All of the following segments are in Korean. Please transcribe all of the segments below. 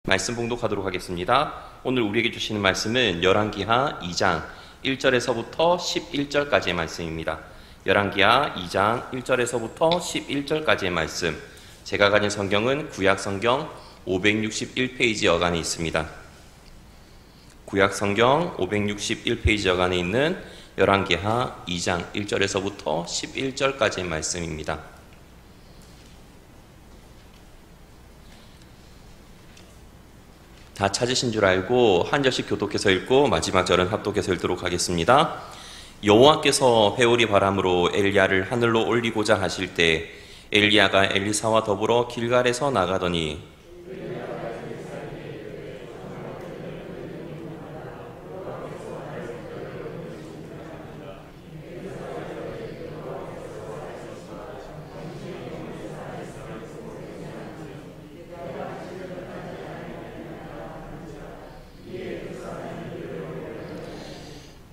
말씀 봉독하도록 하겠습니다. 오늘 우리에게 주시는 말씀은 열왕기하 2장 1절에서부터 11절까지의 말씀입니다. 열왕기하 2장 1절에서부터 11절까지의 말씀. 제가 가진 성경은 구약성경 561페이지 여간에 있습니다. 구약성경 561페이지 여간에 있는 열왕기하 2장 1절에서부터 11절까지의 말씀입니다. 다 찾으신 줄 알고 한 절씩 교독해서 읽고 마지막 절은 합독해서 읽도록 하겠습니다. 여호와께서 회오리 바람으로 엘리야를 하늘로 올리고자 하실 때 엘리야가 엘리사와 더불어 길갈에서 나가더니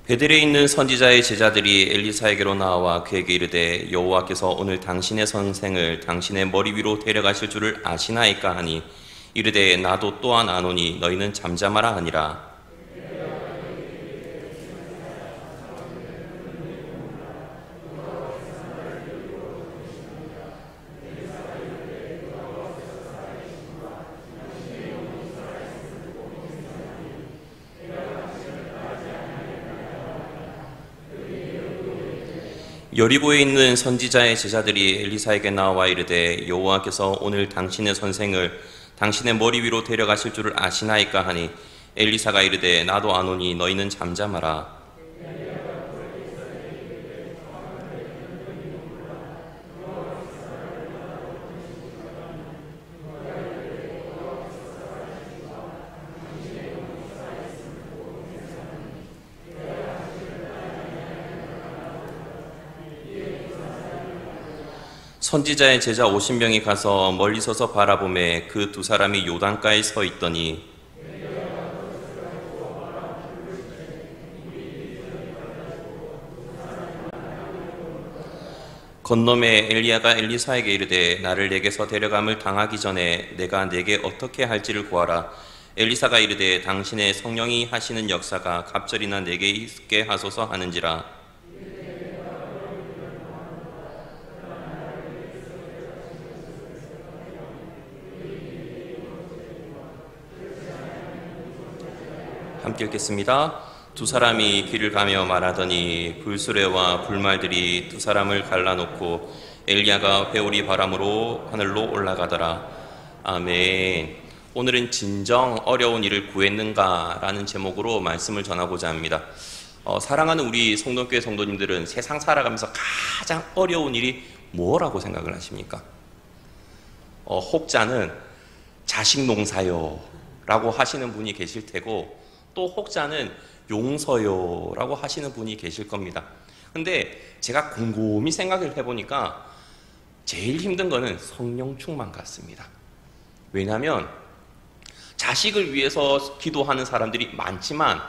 베델에 있는 선지자의 제자들이 엘리사에게로 나와 그에게 이르되 여호와께서 오늘 당신의 선생을 당신의 머리 위로 데려가실 줄을 아시나이까 하니 이르되 나도 또한 아노니 너희는 잠잠하라 하니라. 여리고에 있는 선지자의 제자들이 엘리사에게 나와 이르되 여호와께서 오늘 당신의 선생을 당신의 머리 위로 데려가실 줄을 아시나이까 하니 엘리사가 이르되 나도 아노니 너희는 잠잠하라. 선지자의 제자 50명이 가서 멀리 서서 바라보매 그 두 사람이 요단가에 서 있더니 건너매 엘리야가 엘리사에게 이르되 나를 내게서 데려감을 당하기 전에 내가 내게 어떻게 할지를 구하라. 엘리사가 이르되 당신의 성령이 하시는 역사가 갑절이나 내게 있게 하소서 하는지라. 함께 읽겠습니다. 두 사람이 길을 가며 말하더니 불수레와 불말들이 두 사람을 갈라놓고 엘리야가 회오리 바람으로 하늘로 올라가더라. 아멘. 오늘은 진정 어려운 일을 구했는가 라는 제목으로 말씀을 전하고자 합니다. 사랑하는 우리 성동교회 성도님들은 세상 살아가면서 가장 어려운 일이 뭐라고 생각을 하십니까? 혹자는 자식 농사요 라고 하시는 분이 계실 테고 또 혹자는 용서요 라고 하시는 분이 계실 겁니다. 근데 제가 곰곰이 생각을 해보니까 제일 힘든 거는 성령 충만 같습니다. 왜냐하면 자식을 위해서 기도하는 사람들이 많지만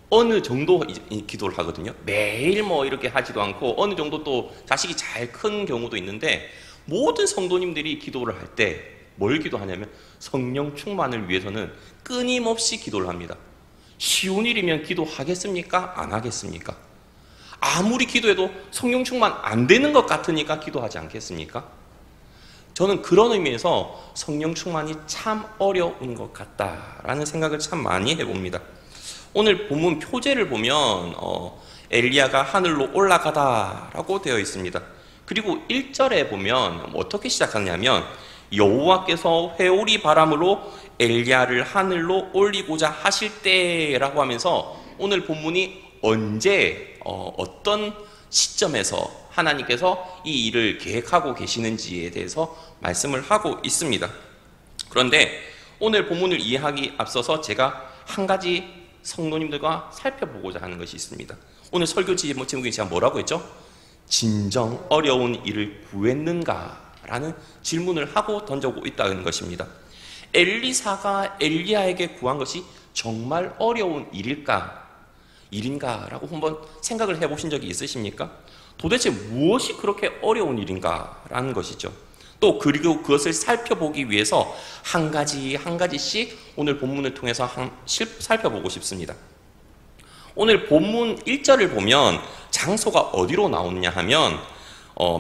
어느 정도 기도를 하거든요. 매일 뭐 이렇게 하지도 않고 어느 정도 또 자식이 잘 큰 경우도 있는데 모든 성도님들이 기도를 할 때 뭘 기도하냐면 성령 충만을 위해서는 끊임없이 기도를 합니다. 쉬운 일이면 기도하겠습니까? 안 하겠습니까? 아무리 기도해도 성령 충만 안 되는 것 같으니까 기도하지 않겠습니까? 저는 그런 의미에서 성령 충만이 참 어려운 것 같다라는 생각을 참 많이 해봅니다. 오늘 본문 표제를 보면 엘리야가 하늘로 올라가다라고 되어 있습니다. 그리고 1절에 보면 어떻게 시작하냐면 여호와께서 회오리 바람으로 엘리야를 하늘로 올리고자 하실 때라고 하면서 오늘 본문이 언제 어떤 시점에서 하나님께서 이 일을 계획하고 계시는지에 대해서 말씀을 하고 있습니다. 그런데 오늘 본문을 이해하기 앞서서 제가 한 가지 성도님들과 살펴보고자 하는 것이 있습니다. 오늘 설교 제목이 제가 뭐라고 했죠? 진정 어려운 일을 구했는가? 라는 질문을 하고 던져오고 있다는 것입니다. 엘리사가 엘리야에게 구한 것이 정말 어려운 일인가 라고 한번 생각을 해보신 적이 있으십니까? 도대체 무엇이 그렇게 어려운 일인가 라는 것이죠. 또 그리고 그것을 살펴보기 위해서 한 가지 한 가지씩 오늘 본문을 통해서 살펴보고 싶습니다. 오늘 본문 1절을 보면 장소가 어디로 나오느냐 하면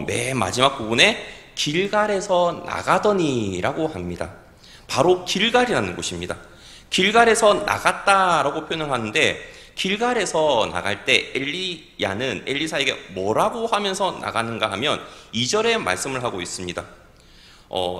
맨 마지막 부분에 길갈에서 나가더니라고 합니다. 바로 길갈이라는 곳입니다. 길갈에서 나갔다라고 표현을 하는데, 길갈에서 나갈 때 엘리야는 엘리사에게 뭐라고 하면서 나가는가 하면 2절에 말씀을 하고 있습니다.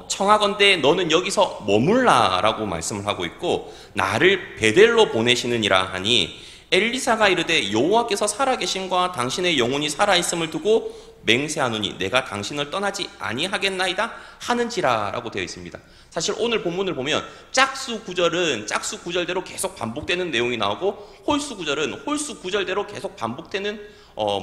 청하건대 너는 여기서 머물라 라고 말씀을 하고 있고, 나를 베델로 보내시느니라 하니 엘리사가 이르되 여호와께서 살아계심과 당신의 영혼이 살아있음을 두고 맹세하노니 내가 당신을 떠나지 아니하겠나이다 하는지라 라고 되어 있습니다. 사실 오늘 본문을 보면 짝수 구절은 짝수 구절대로 계속 반복되는 내용이 나오고, 홀수 구절은 홀수 구절대로 계속 반복되는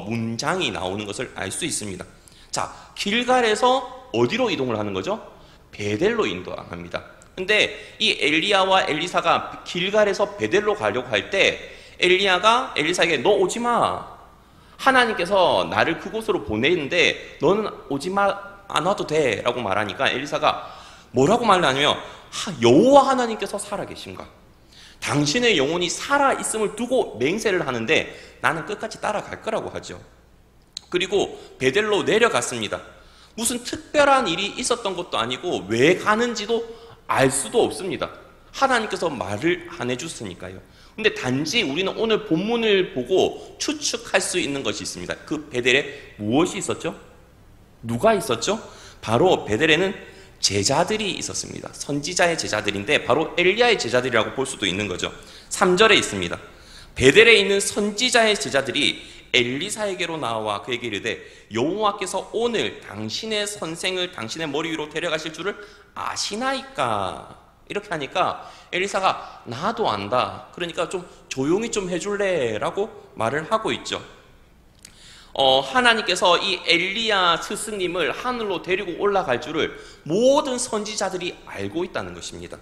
문장이 나오는 것을 알 수 있습니다. 자, 길갈에서 어디로 이동을 하는 거죠? 베델로 이동합니다. 근데 이 엘리야와 엘리사가 길갈에서 베델로 가려고 할 때 엘리야가 엘리사에게 너 오지마, 하나님께서 나를 그곳으로 보내는데 너는 오지마, 안 와도 돼 라고 말하니까 엘리사가 뭐라고 말하냐면 여호와 하나님께서 살아계신가, 당신의 영혼이 살아있음을 두고 맹세를 하는데 나는 끝까지 따라갈 거라고 하죠. 그리고 베델로 내려갔습니다. 무슨 특별한 일이 있었던 것도 아니고 왜 가는지도 알 수도 없습니다. 하나님께서 말을 안 해줬으니까요. 근데 단지 우리는 오늘 본문을 보고 추측할 수 있는 것이 있습니다. 그 베델에 무엇이 있었죠? 누가 있었죠? 바로 베델에는 제자들이 있었습니다. 선지자의 제자들인데 바로 엘리야의 제자들이라고 볼 수도 있는 거죠. 3절에 있습니다. 베델에 있는 선지자의 제자들이 엘리사에게로 나와 그에게 이르되 여호와께서 오늘 당신의 선생을 당신의 머리 위로 데려가실 줄을 아시나이까? 이렇게 하니까 엘리사가 나도 안다, 그러니까 좀 조용히 좀 해줄래? 라고 말을 하고 있죠. 하나님께서 이 엘리야 스승님을 하늘로 데리고 올라갈 줄을 모든 선지자들이 알고 있다는 것입니다.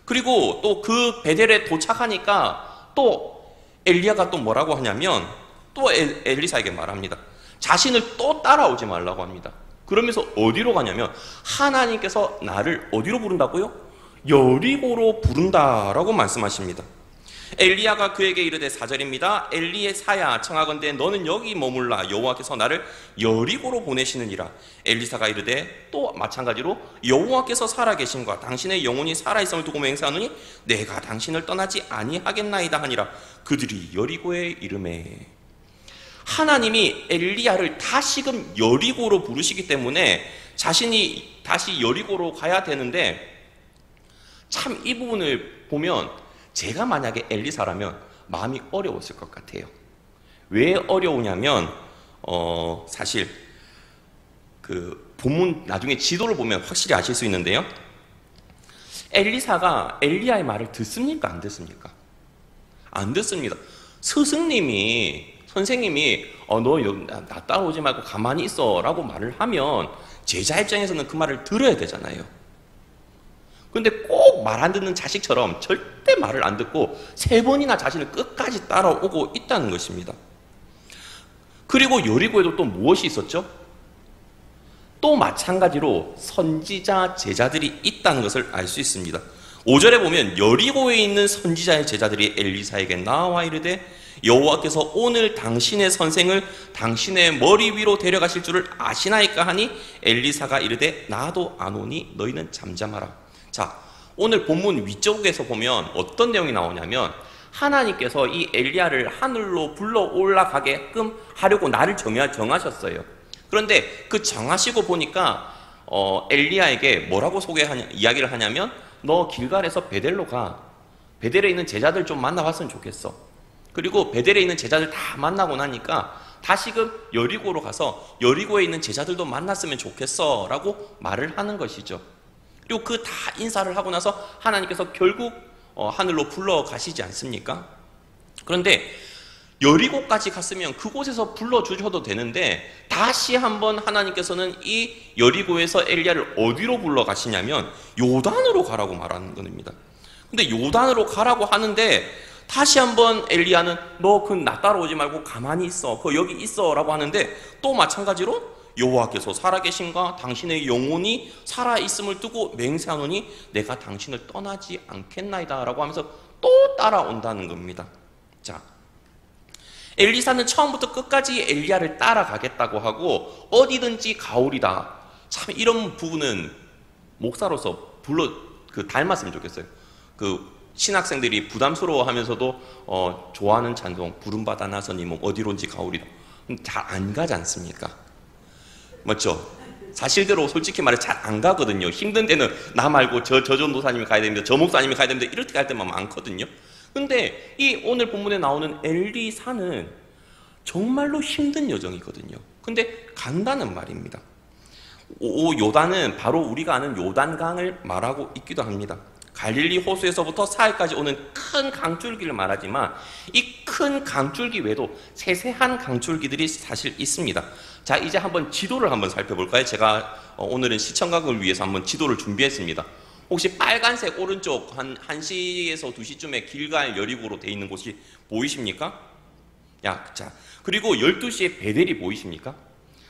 그리고 또 그 베델에 도착하니까 또 엘리야가 또 뭐라고 하냐면 또 엘리사에게 말합니다. 자신을 또 따라오지 말라고 합니다. 그러면서 어디로 가냐면 하나님께서 나를 어디로 부른다고요? 여리고로 부른다라고 말씀하십니다. 엘리야가 그에게 이르되 4절입니다. 엘리사야 청하건대 너는 여기 머물라, 여호와께서 나를 여리고로 보내시느니라. 엘리사가 이르되 또 마찬가지로 여호와께서 살아계신과 당신의 영혼이 살아있음을 두고 맹세하노니 내가 당신을 떠나지 아니하겠나이다 하니라. 그들이 여리고에 이르매. 하나님이 엘리야를 다시금 여리고로 부르시기 때문에 자신이 다시 여리고로 가야 되는데, 참 이 부분을 보면 제가 만약에 엘리사라면 마음이 어려웠을 것 같아요. 왜 어려우냐면 사실 그 본문 나중에 지도를 보면 확실히 아실 수 있는데요, 엘리사가 엘리야의 말을 듣습니까? 안 듣습니까? 안 듣습니다. 스승님이, 선생님이 너 나 따라오지 말고 가만히 있어 라고 말을 하면 제자 입장에서는 그 말을 들어야 되잖아요. 근데 꼭 말 안 듣는 자식처럼 절대 말을 안 듣고 3번이나 자신을 끝까지 따라오고 있다는 것입니다. 그리고 여리고에도 또 무엇이 있었죠? 또 마찬가지로 선지자 제자들이 있다는 것을 알 수 있습니다. 5절에 보면 여리고에 있는 선지자의 제자들이 엘리사에게 나와 이르되 여호와께서 오늘 당신의 선생을 당신의 머리 위로 데려가실 줄을 아시나이까 하니 엘리사가 이르되 나도 아노니 너희는 잠잠하라. 자, 오늘 본문 위쪽에서 보면 어떤 내용이 나오냐면 하나님께서 이 엘리야를 하늘로 불러 올라가게끔 하려고 날을 정하셨어요. 그런데 그 정하시고 보니까 엘리야에게 뭐라고 이야기를 하냐면 너 길갈에서 베델로 가. 베델에 있는 제자들 좀 만나봤으면 좋겠어. 그리고 베델에 있는 제자들 다 만나고 나니까 다시금 여리고로 가서 여리고에 있는 제자들도 만났으면 좋겠어 라고 말을 하는 것이죠. 그리고 그 다 인사를 하고 나서 하나님께서 결국 하늘로 불러 가시지 않습니까? 그런데 여리고까지 갔으면 그곳에서 불러주셔도 되는데 다시 한번 하나님께서는 이 여리고에서 엘리야를 어디로 불러 가시냐면 요단으로 가라고 말하는 겁니다. 근데 요단으로 가라고 하는데 다시 한번 엘리야는 너 그 나 따라오지 말고 가만히 있어, 여기 있어 라고 하는데 또 마찬가지로 여호와께서 살아계신가 당신의 영혼이 살아있음을 두고 맹세하노니 내가 당신을 떠나지 않겠나이다 라고 하면서 또 따라온다는 겁니다. 자, 엘리사는 처음부터 끝까지 엘리야를 따라가겠다고 하고 어디든지 가오리다. 참 이런 부분은 목사로서 닮았으면 좋겠어요. 신학생들이 부담스러워하면서도 좋아하는 찬송 부름받아 나서니 어디론지 가오리다. 잘 안 가지 않습니까? 맞죠? 사실대로 솔직히 말해 잘 안 가거든요. 힘든 데는 나 말고 저 전도사님이 가야 됩니다. 저 목사님이 가야 됩니다. 이렇게 갈 때만 많거든요. 근데 이 오늘 본문에 나오는 엘리사는 정말로 힘든 여정이거든요. 근데 간다는 말입니다. 요단은 바로 우리가 아는 요단강을 말하고 있기도 합니다. 갈릴리 호수에서부터 사해까지 오는 큰 강줄기를 말하지만 이 큰 강줄기 외에도 세세한 강줄기들이 사실 있습니다. 자, 이제 한번 지도를 한번 살펴볼까요? 제가 오늘은 시청각을 위해서 한번 지도를 준비했습니다. 혹시 빨간색 오른쪽 한 1시에서 2시쯤에 길갈 여리고로 되어 있는 곳이 보이십니까? 자, 그리고 12시에 베델이 보이십니까?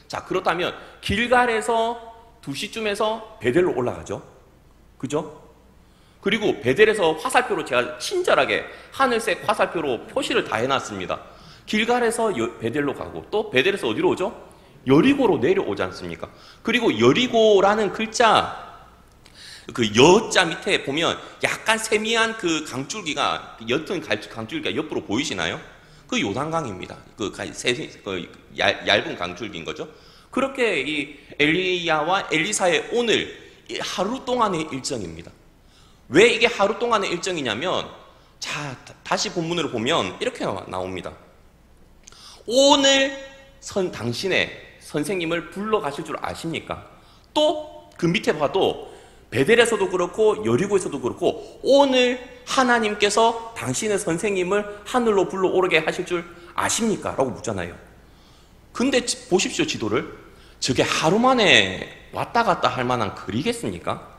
자, 그렇다면 길갈에서 2시쯤에서 베델로 올라가죠. 그죠? 그리고 베델에서 화살표로 제가 친절하게 하늘색 화살표로 표시를 다 해놨습니다. 길갈에서 베델로 가고 또 베델에서 어디로 오죠? 여리고로 내려오지 않습니까? 그리고 여리고라는 글자 여자 밑에 보면 약간 세미한 강줄기가 옅은 강줄기가 옆으로 보이시나요? 그 요단강입니다. 얇은 강줄기인 거죠. 그렇게 이 엘리야와 엘리사의 오늘 하루 동안의 일정입니다. 왜 이게 하루 동안의 일정이냐면, 자, 다시 본문으로 보면 이렇게 나옵니다. 오늘 당신의 선생님을 불러가실 줄 아십니까? 또 그 밑에 봐도 베델에서도 그렇고 여리고에서도 그렇고 오늘 하나님께서 당신의 선생님을 하늘로 불러오르게 하실 줄 아십니까? 라고 묻잖아요. 근데 보십시오, 지도를. 저게 하루 만에 왔다 갔다 할 만한 거리겠습니까?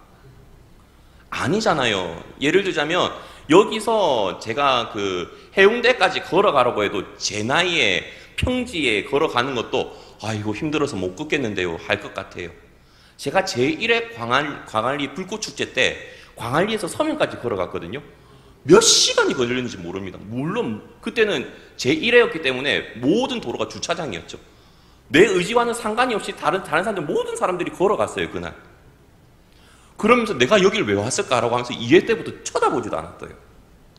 아니잖아요. 예를 들자면 여기서 제가 해운대까지 걸어가라고 해도 제 나이에 평지에 걸어가는 것도 아이고 힘들어서 못 걷겠는데요 할 것 같아요. 제가 제1회 광안리 불꽃축제 때 광안리에서 서면까지 걸어갔거든요. 몇 시간이 걸렸는지 모릅니다. 물론 그때는 제1회였기 때문에 모든 도로가 주차장이었죠. 내 의지와는 상관이 없이 다른 사람들 모든 사람들이 걸어갔어요, 그날. 그러면서 내가 여길 왜 왔을까라고 하면서 2회 때부터 쳐다보지도 않았어요.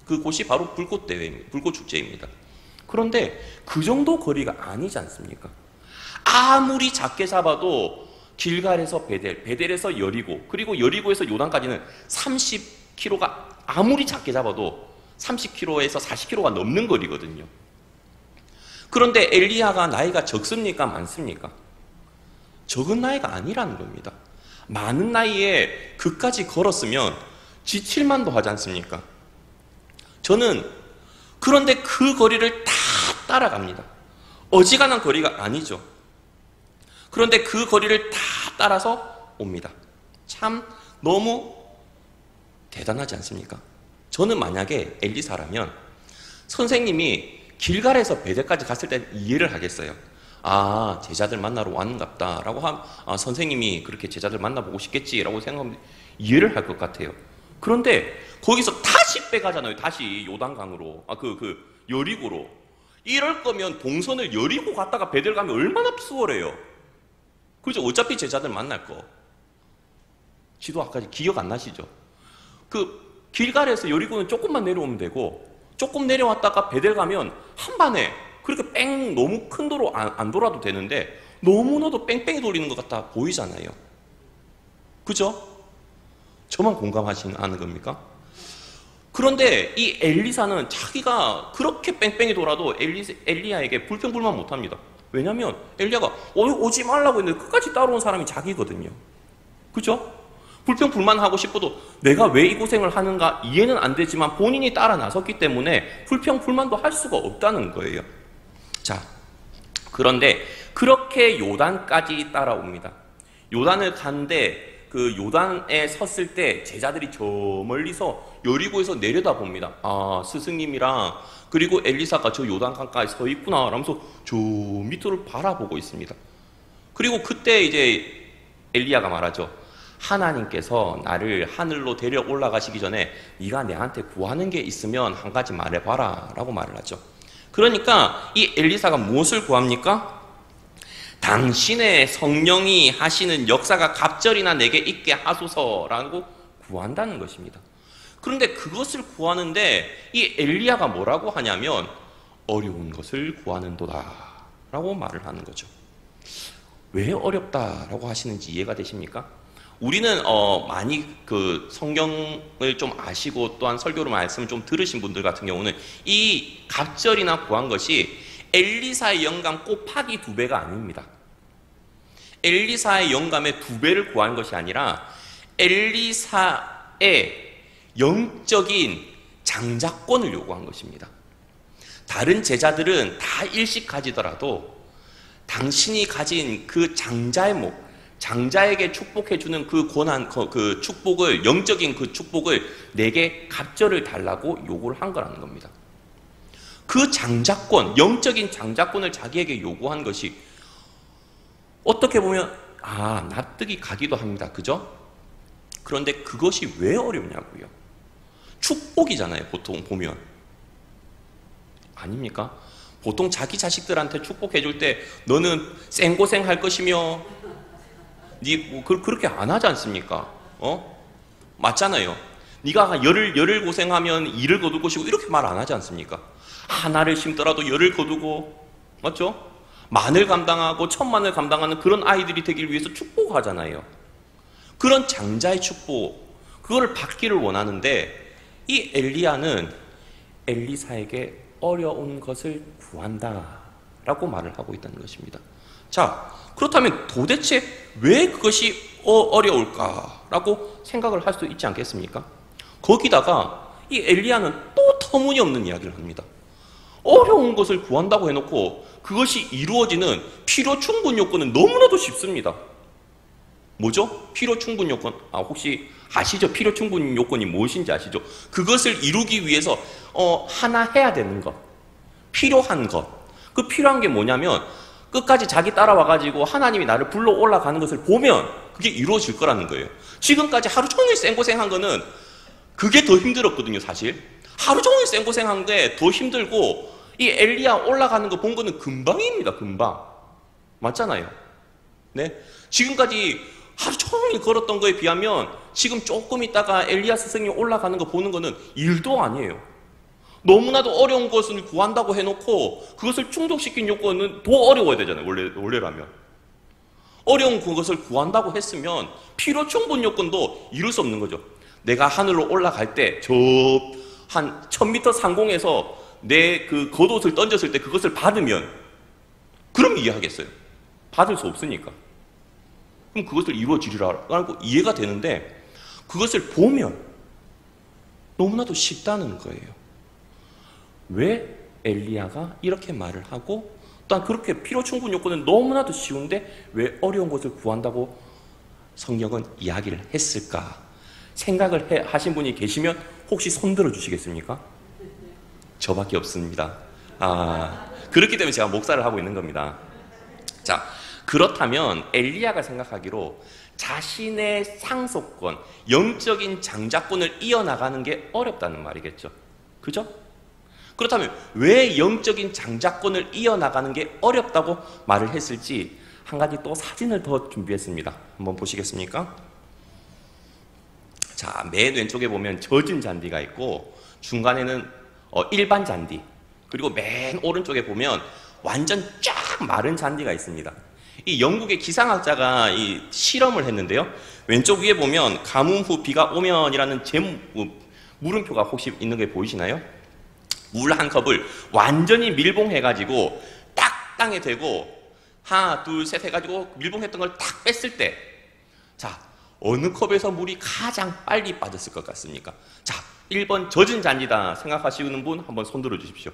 그곳이 바로 불꽃축제입니다. 그런데 그 정도 거리가 아니지 않습니까? 아무리 작게 잡아도 길갈에서 베델에서 여리고, 그리고 여리고에서 요단까지는 30km가 아무리 작게 잡아도 30km에서 40km가 넘는 거리거든요. 그런데 엘리야가 나이가 적습니까? 많습니까? 적은 나이가 아니라는 겁니다. 많은 나이에 그까지 걸었으면 지칠만도 하지 않습니까? 저는 그런데 그 거리를 다 따라갑니다. 어지간한 거리가 아니죠. 그런데 그 거리를 다 따라서 옵니다. 참 너무 대단하지 않습니까? 저는 만약에 엘리사라면 선생님이 길갈에서 베델까지 갔을 때 이해를 하겠어요. 아, 제자들 만나러 왔는갑다 라고 선생님이 그렇게 제자들 만나보고 싶겠지라고 생각하면 이해를 할 것 같아요. 그런데 거기서 다시 빼가잖아요. 다시 요단강으로, 여리고로. 이럴 거면 동선을 여리고 갔다가 베델 가면 얼마나 수월해요. 그죠? 어차피 제자들 만날 거. 지도 아까 기억 안 나시죠? 길갈에서 여리고는 조금만 내려오면 되고, 조금 내려왔다가 베델 가면 한 반에 그렇게 뺑 너무 큰 도로 안 돌아도 되는데 너무나도 뺑뺑이 돌리는 것 같아 보이잖아요. 그죠? 저만 공감하시는 겁니까? 그런데 이 엘리사는 자기가 그렇게 뺑뺑이 돌아도 엘리야에게 불평불만 못합니다. 왜냐하면 엘리야가 오지 말라고 했는데 끝까지 따라온 사람이 자기거든요. 그죠? 불평불만하고 싶어도 내가 왜 이 고생을 하는가 이해는 안 되지만 본인이 따라 나섰기 때문에 불평불만도 할 수가 없다는 거예요. 자, 그런데 그렇게 요단까지 따라옵니다. 요단을 간데 그 요단에 섰을 때 제자들이 저 멀리서 여리고에서 내려다봅니다. 아, 스승님이랑 그리고 엘리사가 저 요단강가에 서 있구나 라면서 저 밑을 바라보고 있습니다. 그리고 그때 이제 엘리야가 말하죠. 하나님께서 나를 하늘로 데려 올라가시기 전에 네가 내한테 구하는 게 있으면 한 가지 말해봐라 라고 말을 하죠. 그러니까 이 엘리사가 무엇을 구합니까? 당신의 성령이 하시는 역사가 갑절이나 내게 있게 하소서라고 구한다는 것입니다. 그런데 그것을 구하는데 이 엘리야가 뭐라고 하냐면 어려운 것을 구하는도다 라고 말을 하는 거죠. 왜 어렵다라고 하시는지 이해가 되십니까? 우리는 많이 그 성경을 좀 아시고 또한 설교로 말씀을 좀 들으신 분들 같은 경우는 이 갑절이나 구한 것이 엘리사의 영감 곱하기 2배가 아닙니다. 엘리사의 영감의 2배를 구한 것이 아니라 엘리사의 영적인 장자권을 요구한 것입니다. 다른 제자들은 다 일씩 가지더라도 당신이 가진 그 장자의 목, 장자에게 축복해주는 그 권한, 그 축복을, 영적인 그 축복을 내게 갑절을 달라고 요구를 한 거라는 겁니다. 그 장자권, 영적인 장자권을 자기에게 요구한 것이 어떻게 보면 납득이 가기도 합니다. 그죠? 그런데 그것이 왜 어렵냐고요? 축복이잖아요, 보통 보면. 아닙니까? 보통 자기 자식들한테 축복해줄 때 너는 생고생할 것이며 그렇게 안 하지 않습니까? 맞잖아요. 네가 열을 고생하면 이를 거둘 것이고 이렇게 말 안 하지 않습니까? 하나를 심더라도 열을 거두고, 맞죠? 만을 감당하고 천만을 감당하는 그런 아이들이 되길 위해서 축복하잖아요. 그런 장자의 축복, 그거를 받기를 원하는데 이 엘리야는 엘리사에게 어려운 것을 구한다 라고 말을 하고 있다는 것입니다. 자, 그렇다면 도대체 왜 그것이 어려울까라고 생각을 할 수 있지 않겠습니까? 거기다가 이 엘리야는 또 터무니없는 이야기를 합니다. 어려운 것을 구한다고 해놓고 그것이 이루어지는 필요 충분 요건은 너무나도 쉽습니다. 뭐죠? 필요 충분 요건. 혹시 아시죠? 필요 충분 요건이 무엇인지 아시죠? 그것을 이루기 위해서 하나 해야 되는 것, 필요한 것. 그 필요한 게 뭐냐면 끝까지 자기 따라와가지고 하나님이 나를 불러 올라가는 것을 보면 그게 이루어질 거라는 거예요. 지금까지 하루 종일 생고생한 거는 그게 더 힘들었거든요, 사실. 하루 종일 생고생한 게 더 힘들고 이 엘리야 올라가는 거 본 거는 금방입니다, 금방. 맞잖아요. 네? 지금까지 하루 종일 걸었던 거에 비하면 지금 조금 있다가 엘리야 스승이 올라가는 거 보는 거는 일도 아니에요. 너무나도 어려운 것을 구한다고 해놓고 그것을 충족시킨 요건은 더 어려워야 되잖아요, 원래라면. 어려운 그것을 구한다고 했으면 필요 충분 요건도 이룰 수 없는 거죠. 내가 하늘로 올라갈 때 저 한 1000m 상공에서 내 그 겉옷을 던졌을 때 그것을 받으면 그럼 이해하겠어요. 받을 수 없으니까. 그럼 그것을 이루어지리라고 이해가 되는데 그것을 보면 너무나도 쉽다는 거예요. 왜 엘리야가 이렇게 말을 하고 또한 그렇게 필요 충분 요건은 너무나도 쉬운데 왜 어려운 것을 구한다고 성경은 이야기를 했을까? 생각을 하신 분이 계시면 혹시 손 들어 주시겠습니까? 저밖에 없습니다. 그렇기 때문에 제가 목사를 하고 있는 겁니다. 자, 그렇다면 엘리야가 생각하기로 자신의 상속권, 영적인 장자권을 이어나가는 게 어렵다는 말이겠죠. 그죠? 그렇다면 왜 영적인 장자권을 이어나가는 게 어렵다고 말을 했을지 한 가지 또 사진을 더 준비했습니다. 한번 보시겠습니까? 자, 맨 왼쪽에 보면 젖은 잔디가 있고 중간에는 일반 잔디, 그리고 맨 오른쪽에 보면 완전 쫙 마른 잔디가 있습니다. 이 영국의 기상학자가 이 실험을 했는데요. 왼쪽 위에 보면 가뭄 후 비가 오면이라는 물음표가 혹시 있는 게 보이시나요? 물 한 컵을 완전히 밀봉해가지고 딱 땅에 대고 하나, 둘, 셋 해가지고 밀봉했던 걸 딱 뺐을 때, 자, 어느 컵에서 물이 가장 빨리 빠졌을 것 같습니까? 자, 1번 젖은 잔디다 생각하시는 분 한번 손 들어 주십시오.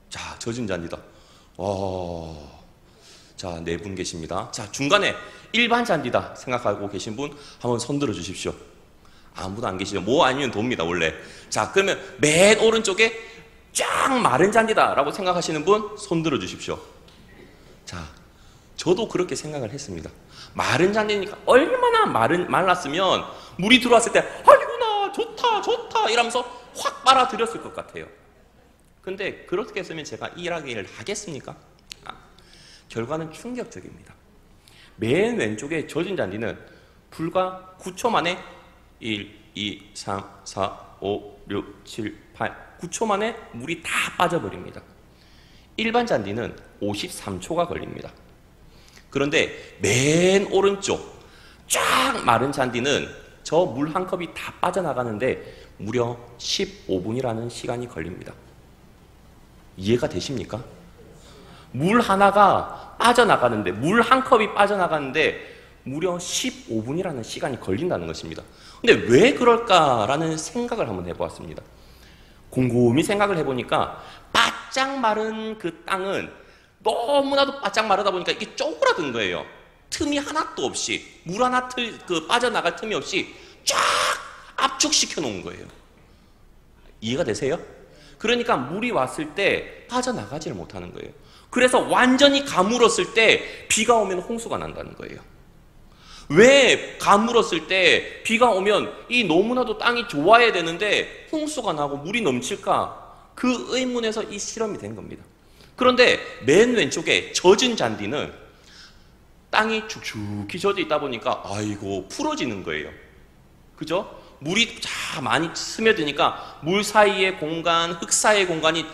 자, 젖은 잔디다. 자, 4분 계십니다. 자, 중간에 일반 잔디다 생각하고 계신 분 한번 손 들어 주십시오. 아무도 안 계시죠? 뭐 아니면 돕니다, 원래. 자, 그러면 맨 오른쪽에 쫙 마른 잔디다 라고 생각하시는 분 손 들어 주십시오. 자, 저도 그렇게 생각을 했습니다. 마른 잔디니까 얼마나 말랐으면 물이 들어왔을 때 아이구나 좋다 좋다 이러면서 확 빨아들였을 것 같아요. 근데 그렇게 했으면 제가 이 이야기를 하겠습니까? 결과는 충격적입니다. 맨 왼쪽에 젖은 잔디는 불과 9초 만에 1, 2, 3, 4, 5, 6, 7, 8, 9초 만에 물이 다 빠져버립니다. 일반 잔디는 53초가 걸립니다. 그런데 맨 오른쪽 쫙 마른 잔디는 저 물 한 컵이 다 빠져나가는데 무려 15분이라는 시간이 걸립니다. 이해가 되십니까? 물 하나가 빠져나가는데, 물 한 컵이 빠져나가는데 무려 15분이라는 시간이 걸린다는 것입니다. 근데 왜 그럴까라는 생각을 한번 해보았습니다. 곰곰이 생각을 해보니까 바짝 마른 그 땅은 너무나도 바짝 마르다 보니까 이게 쪼그라든 거예요. 틈이 하나도 없이, 물 하나 빠져나갈 틈이 없이 쫙 압축시켜 놓은 거예요. 이해가 되세요? 그러니까 물이 왔을 때 빠져나가지를 못하는 거예요. 그래서 완전히 가물었을 때 비가 오면 홍수가 난다는 거예요. 왜 가물었을 때 비가 오면 이 너무나도 땅이 좋아야 되는데 홍수가 나고 물이 넘칠까? 그 의문에서 이 실험이 된 겁니다. 그런데 맨 왼쪽에 젖은 잔디는 땅이 축축히 젖어 있다 보니까 아이고 풀어지는 거예요. 그죠? 물이 많이 스며드니까 물 사이의 공간, 흙 사이의 공간이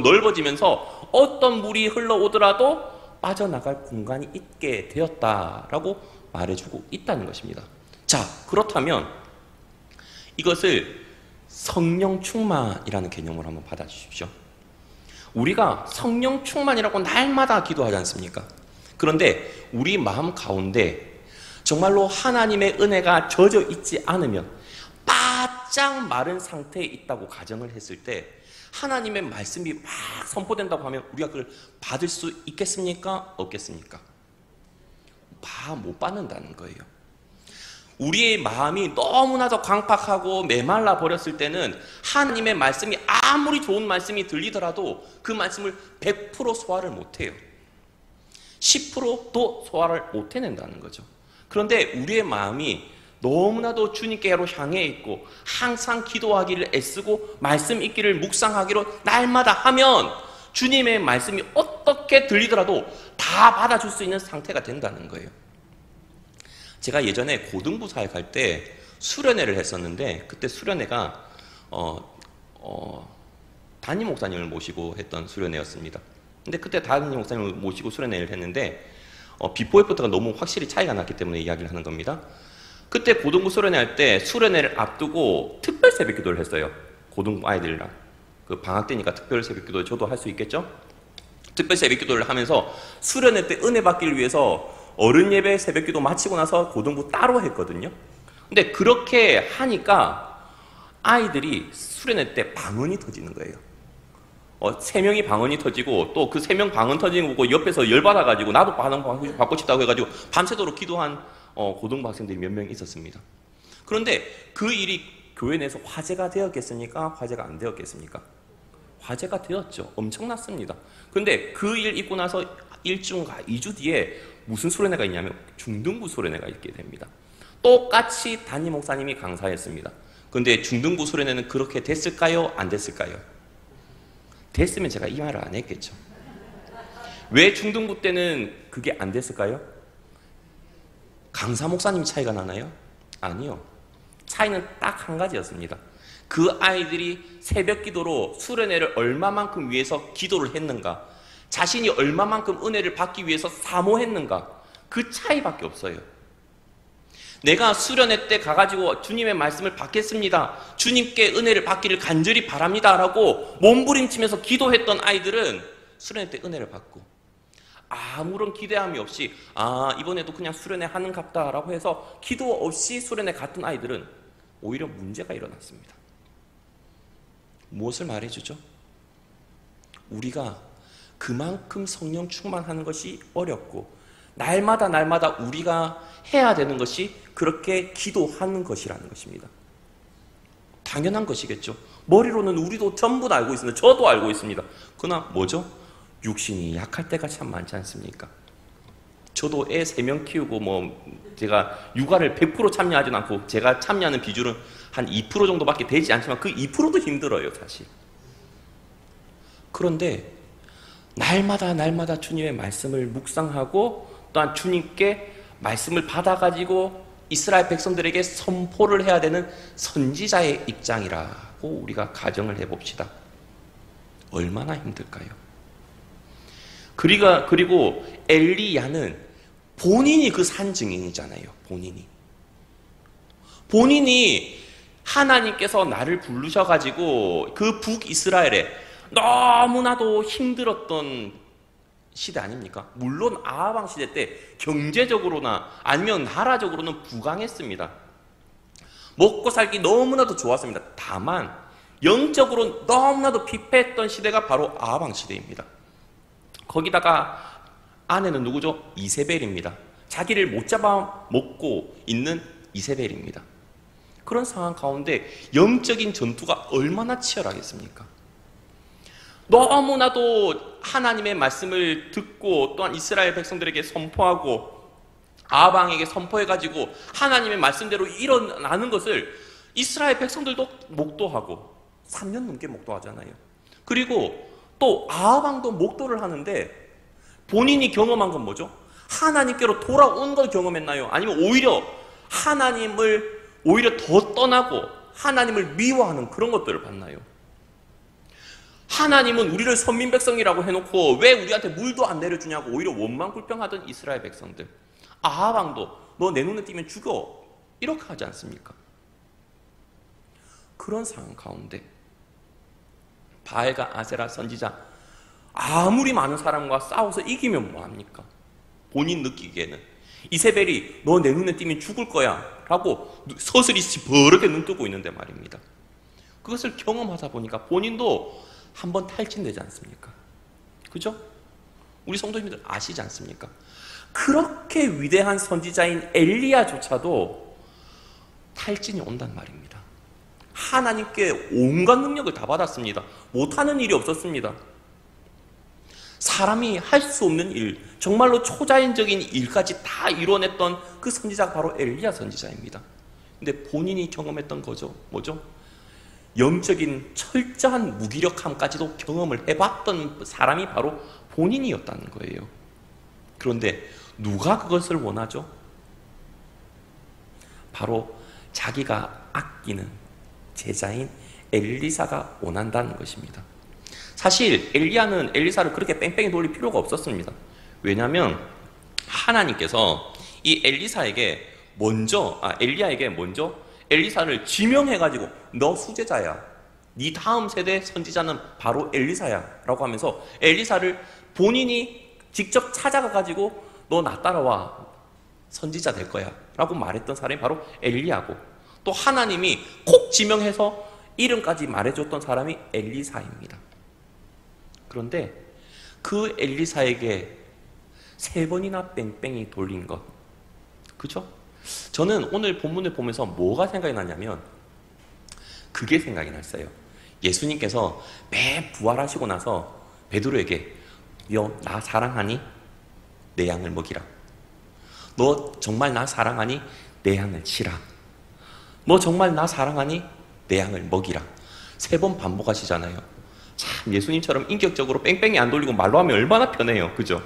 넓어지면서 어떤 물이 흘러오더라도 빠져나갈 공간이 있게 되었다라고 말해주고 있다는 것입니다. 자, 그렇다면 이것을 성령 충만이라는 개념으로 한번 받아주십시오. 우리가 성령 충만이라고 날마다 기도하지 않습니까? 그런데 우리 마음 가운데 정말로 하나님의 은혜가 젖어 있지 않으면 바짝 마른 상태에 있다고 가정을 했을 때 하나님의 말씀이 막 선포된다고 하면 우리가 그걸 받을 수 있겠습니까? 없겠습니까? 못 받는다는 거예요. 우리의 마음이 너무나도 강팍하고 메말라 버렸을 때는 하나님의 말씀이 아무리 좋은 말씀이 들리더라도 그 말씀을 100% 소화를 못해요. 10%도 소화를 못 해낸다는 거죠. 그런데 우리의 마음이 너무나도 주님께로 향해 있고 항상 기도하기를 애쓰고 말씀 읽기를 묵상하기로 날마다 하면 주님의 말씀이 어떻게 들리더라도 다 받아줄 수 있는 상태가 된다는 거예요. 제가 예전에 고등부 사역할 때 수련회를 했었는데 그때 수련회가 담임 목사님을 모시고 했던 수련회였습니다. 근데 그때 담임 목사님을 모시고 수련회를 했는데 비포 애프터가 너무 확실히 차이가 났기 때문에 이야기를 하는 겁니다. 그때 고등부 수련회 할 때 수련회를 앞두고 특별 새벽 기도를 했어요. 고등부 아이들이랑. 그 방학 때니까 특별 새벽 기도 저도 할 수 있겠죠? 특별 새벽 기도를 하면서 수련회 때 은혜 받기를 위해서 어른 예배 새벽 기도 마치고 나서 고등부 따로 했거든요. 근데 그렇게 하니까 아이들이 수련회 때 방언이 터지는 거예요. 3명이 방언이 터지고 또 그 3명 방언 터지는 거 보고 옆에서 열받아가지고 나도 방언 받고 싶다고 해가지고 밤새도록 기도한 고등부 학생들이 몇 명 있었습니다. 그런데 그 일이 교회 내에서 화제가 되었겠습니까? 화제가 안 되었겠습니까? 화제가 되었죠. 엄청났습니다. 그런데 그 일 있고 나서 1주인가 2주 뒤에 무슨 수련회가 있냐면 중등부 수련회가 있게 됩니다. 똑같이 담임 목사님이 강사했습니다. 그런데 중등부 수련회는 그렇게 됐을까요? 안 됐을까요? 됐으면 제가 이 말을 안 했겠죠. 왜 중등부 때는 그게 안 됐을까요? 강사 목사님 차이가 나나요? 아니요. 차이는 딱 한 가지였습니다. 그 아이들이 새벽 기도로 수련회를 얼마만큼 위해서 기도를 했는가, 자신이 얼마만큼 은혜를 받기 위해서 사모했는가, 그 차이밖에 없어요. 내가 수련회 때 가가지고 주님의 말씀을 받겠습니다, 주님께 은혜를 받기를 간절히 바랍니다 라고 몸부림치면서 기도했던 아이들은 수련회 때 은혜를 받고, 아무런 기대함이 없이 이번에도 그냥 수련회 하는 갑다 라고 해서 기도 없이 수련회 갔던 아이들은 오히려 문제가 일어났습니다. 무엇을 말해주죠? 우리가 그만큼 성령 충만하는 것이 어렵고 날마다 우리가 해야 되는 것이 그렇게 기도하는 것이라는 것입니다. 당연한 것이겠죠. 머리로는 우리도 전부 다 알고 있습니다. 저도 알고 있습니다. 그러나 뭐죠? 육신이 약할 때가 참 많지 않습니까? 저도 애 3명 키우고 제가 육아를 100% 참여하지는 않고 제가 참여하는 비율은 한 2% 정도밖에 되지 않지만 그 2%도 힘들어요, 사실. 그런데 날마다 주님의 말씀을 묵상하고 또한 주님께 말씀을 받아가지고 이스라엘 백성들에게 선포를 해야 되는 선지자의 입장이라고 우리가 가정을 해봅시다. 얼마나 힘들까요? 그리고 엘리야는 본인이 그 산 증인이잖아요. 본인이 하나님께서 나를 부르셔가지고 그 북이스라엘에 너무나도 힘들었던 시대 아닙니까? 물론 아하방 시대 때 경제적으로나 아니면 나라적으로는 부강했습니다. 먹고 살기 너무나도 좋았습니다. 다만 영적으로 너무나도 피폐했던 시대가 바로 아하방 시대입니다. 거기다가 아내는 누구죠? 이세벨입니다. 자기를 못 잡아 먹고 있는 이세벨입니다. 그런 상황 가운데 영적인 전투가 얼마나 치열하겠습니까? 너무나도 하나님의 말씀을 듣고 또한 이스라엘 백성들에게 선포하고 아방에게 선포해가지고 하나님의 말씀대로 일어나는 것을 이스라엘 백성들도 목도하고 3년 넘게 목도하잖아요. 그리고 또 아방도 목도를 하는데 본인이 경험한 건 뭐죠? 하나님께로 돌아온 걸 경험했나요? 아니면 오히려 하나님을 오히려 더 떠나고 하나님을 미워하는 그런 것들을 봤나요? 하나님은 우리를 선민 백성이라고 해놓고 왜 우리한테 물도 안 내려주냐고 오히려 원망불평하던 이스라엘 백성들. 아하방도 너 내 눈에 띄면 죽어 이렇게 하지 않습니까? 그런 상황 가운데 바알과 아세라 선지자 아무리 많은 사람과 싸워서 이기면 뭐합니까? 본인 느끼기에는 이세벨이 너 내 눈에 띄면 죽을 거야 라고 서슬이 버릇게 눈 뜨고 있는데 말입니다. 그것을 경험하다 보니까 본인도 한번 탈진되지 않습니까? 그죠? 우리 성도님들 아시지 않습니까? 그렇게 위대한 선지자인 엘리야조차도 탈진이 온단 말입니다. 하나님께 온갖 능력을 다 받았습니다. 못하는 일이 없었습니다. 사람이 할 수 없는 일, 정말로 초자연적인 일까지 다 이뤄냈던 그 선지자가 바로 엘리야 선지자입니다. 근데 본인이 경험했던 거죠. 뭐죠? 영적인 철저한 무기력함까지도 경험을 해봤던 사람이 바로 본인이었다는 거예요. 그런데 누가 그것을 원하죠? 바로 자기가 아끼는 제자인 엘리사가 원한다는 것입니다. 사실 엘리야는 엘리사를 그렇게 뺑뺑이 돌릴 필요가 없었습니다. 왜냐하면 하나님께서 이 엘리야에게 먼저 엘리사를 지명해가지고 너 수제자야. 네 다음 세대 선지자는 바로 엘리사야 라고 하면서 엘리사를 본인이 직접 찾아가가지고 너 나 따라와 선지자 될 거야 라고 말했던 사람이 바로 엘리야고 또 하나님이 콕 지명해서 이름까지 말해줬던 사람이 엘리사입니다. 그런데 그 엘리사에게 3번이나 뺑뺑이 돌린 것, 그죠? 저는 오늘 본문을 보면서 뭐가 생각이 나냐면 그게 생각이 났어요. 예수님께서 매 부활하시고 나서 베드로에게 나 사랑하니? 내 양을 먹이라. 너 정말 나 사랑하니? 내 양을 치라. 너 정말 나 사랑하니? 내 양을 먹이라. 3번 반복하시잖아요. 참 예수님처럼 인격적으로 뺑뺑이 안 돌리고 말로 하면 얼마나 편해요. 그죠?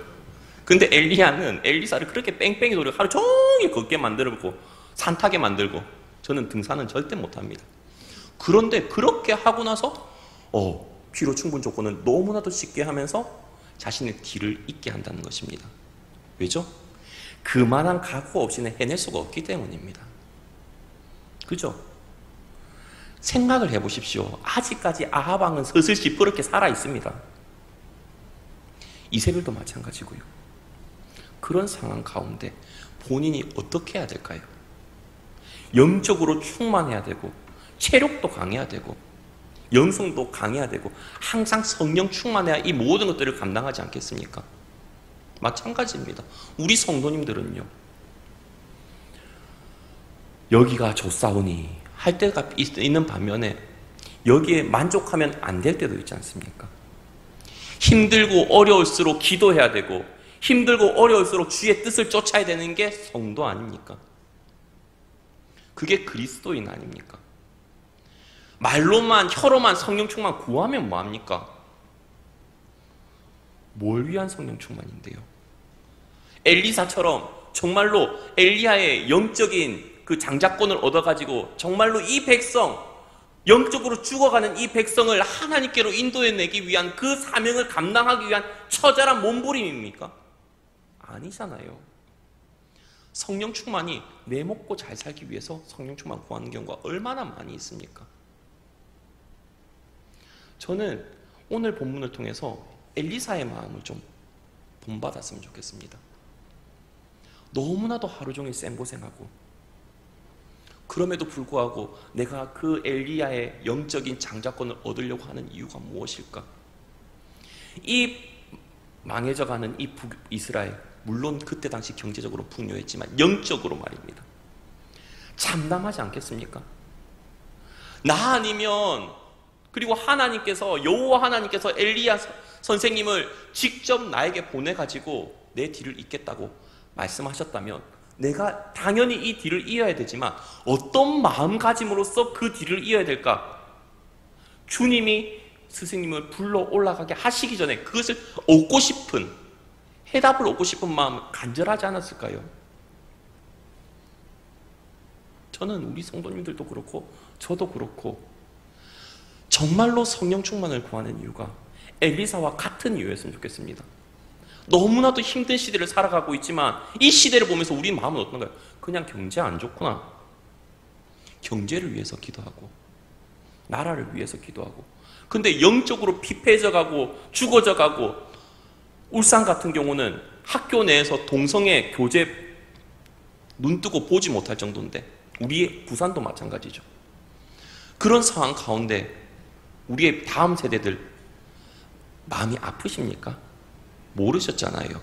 근데 엘리야는 엘리사를 그렇게 뺑뺑이 돌리고 하루 종일 걷게 만들고 산타게 만들고 저는 등산은 절대 못합니다. 그런데 그렇게 하고 나서 필요 충분 조건은 너무나도 쉽게 하면서 자신의 길을 잇게 한다는 것입니다. 왜죠? 그만한 각오 없이는 해낼 수가 없기 때문입니다. 그죠? 생각을 해보십시오. 아직까지 아하방은 서슬 시퍼렇게 살아 있습니다. 이세벨도 마찬가지고요. 그런 상황 가운데 본인이 어떻게 해야 될까요? 영적으로 충만해야 되고 체력도 강해야 되고 영성도 강해야 되고 항상 성령 충만해야 이 모든 것들을 감당하지 않겠습니까? 마찬가지입니다. 우리 성도님들은요. 여기가 좋사오니 할 때가 있는 반면에 여기에 만족하면 안 될 때도 있지 않습니까? 힘들고 어려울수록 기도해야 되고 힘들고 어려울수록 주의 뜻을 쫓아야 되는 게 성도 아닙니까? 그게 그리스도인 아닙니까? 말로만 혀로만 성령 충만 구하면 뭐합니까? 뭘 위한 성령 충만인데요? 엘리사처럼 정말로 엘리야의 영적인 그 장자권을 얻어가지고 정말로 이 백성, 영적으로 죽어가는 이 백성을 하나님께로 인도해내기 위한 그 사명을 감당하기 위한 처절한 몸부림입니까? 아니잖아요. 성령 충만이 내 먹고 잘 살기 위해서 성령 충만 구하는 경우가 얼마나 많이 있습니까? 저는 오늘 본문을 통해서 엘리사의 마음을 좀 본받았으면 좋겠습니다. 너무나도 하루 종일 쌩고생하고 그럼에도 불구하고 내가 그 엘리야의 영적인 장자권을 얻으려고 하는 이유가 무엇일까? 이 망해져가는 이 북이스라엘, 물론 그때 당시 경제적으로 풍요했지만 영적으로 말입니다. 참담하지 않겠습니까? 나 아니면, 그리고 하나님께서, 여호와 하나님께서 엘리야 선생님을 직접 나에게 보내가지고 내 뒤를 잇겠다고 말씀하셨다면 내가 당연히 이 뒤를 이어야 되지만 어떤 마음가짐으로써 그 뒤를 이어야 될까? 주님이 스승님을 불러 올라가게 하시기 전에 그것을 얻고 싶은, 해답을 얻고 싶은 마음 간절하지 않았을까요? 저는 우리 성도님들도 그렇고 저도 그렇고 정말로 성령 충만을 구하는 이유가 엘리사와 같은 이유였으면 좋겠습니다. 너무나도 힘든 시대를 살아가고 있지만 이 시대를 보면서 우리 마음은 어떤가요? 그냥 경제 안 좋구나. 경제를 위해서 기도하고 나라를 위해서 기도하고, 근데 영적으로 피폐해져가고 죽어져가고, 울산 같은 경우는 학교 내에서 동성애 교제 눈뜨고 보지 못할 정도인데, 우리 부산도 마찬가지죠. 그런 상황 가운데 우리의 다음 세대들 마음이 아프십니까? 모르셨잖아요.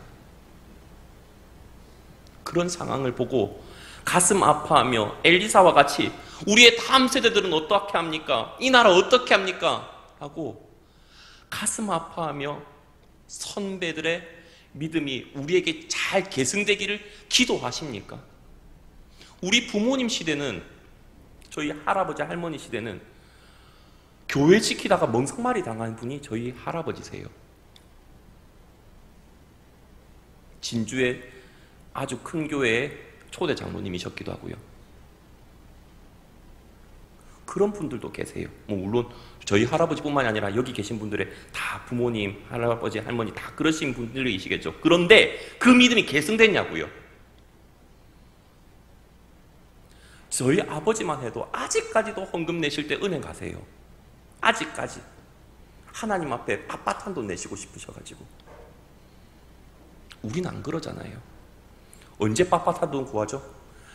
그런 상황을 보고 가슴 아파하며 엘리사와 같이 우리의 다음 세대들은 어떻게 합니까? 이 나라 어떻게 합니까? 하고 가슴 아파하며 선배들의 믿음이 우리에게 잘 계승되기를 기도하십니까? 우리 부모님 시대는, 저희 할아버지 할머니 시대는 교회 지키다가 멍석말이 당한 분이 저희 할아버지세요. 진주의 아주 큰 교회의 초대 장로님이셨기도 하고요. 그런 분들도 계세요. 물론 저희 할아버지뿐만이 아니라 여기 계신 분들의 다 부모님, 할아버지, 할머니 다 그러신 분들이시겠죠. 그런데 그 믿음이 계승됐냐고요. 저희 아버지만 해도 아직까지도 헌금 내실 때 은행 가세요. 아직까지 하나님 앞에 빳빳한 돈 내시고 싶으셔가지고. 우린 안 그러잖아요. 언제 빳빳한 돈 구하죠?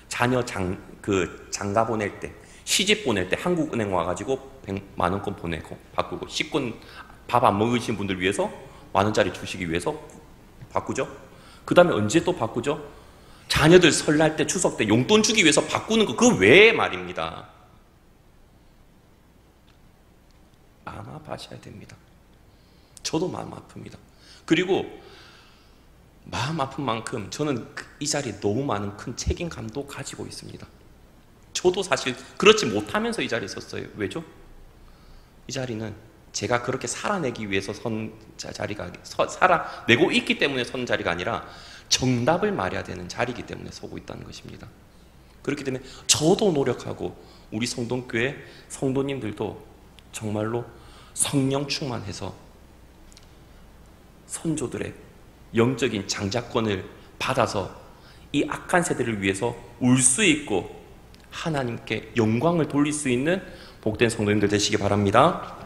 자녀 장가 보낼 때, 시집 보낼 때 한국은행 와가지고 100만 원권 보내고 바꾸고, 식권 밥 안 먹으신 분들 위해서 만 원짜리 주시기 위해서 바꾸죠. 그 다음에 언제 또 바꾸죠? 자녀들 설날 때, 추석 때 용돈 주기 위해서 바꾸는 거, 그 외에 말입니다. 마음 아파하셔야 됩니다. 저도 마음 아픕니다. 그리고 마음 아픈 만큼 저는 이 자리에 너무 많은 큰 책임감도 가지고 있습니다. 저도 사실 그렇지 못하면서 이 자리에 있었어요. 왜죠? 이 자리는 제가 그렇게 살아내기 위해서 선 자리가, 살아내고 있기 때문에 선 자리가 아니라 정답을 말해야 되는 자리이기 때문에 서고 있다는 것입니다. 그렇기 때문에 저도 노력하고 우리 성동교회 성도님들도 정말로 성령 충만해서 선조들의 영적인 장자권을 받아서 이 악한 세대를 위해서 울 수 있고 하나님께 영광을 돌릴 수 있는 복된 성도님들 되시기 바랍니다.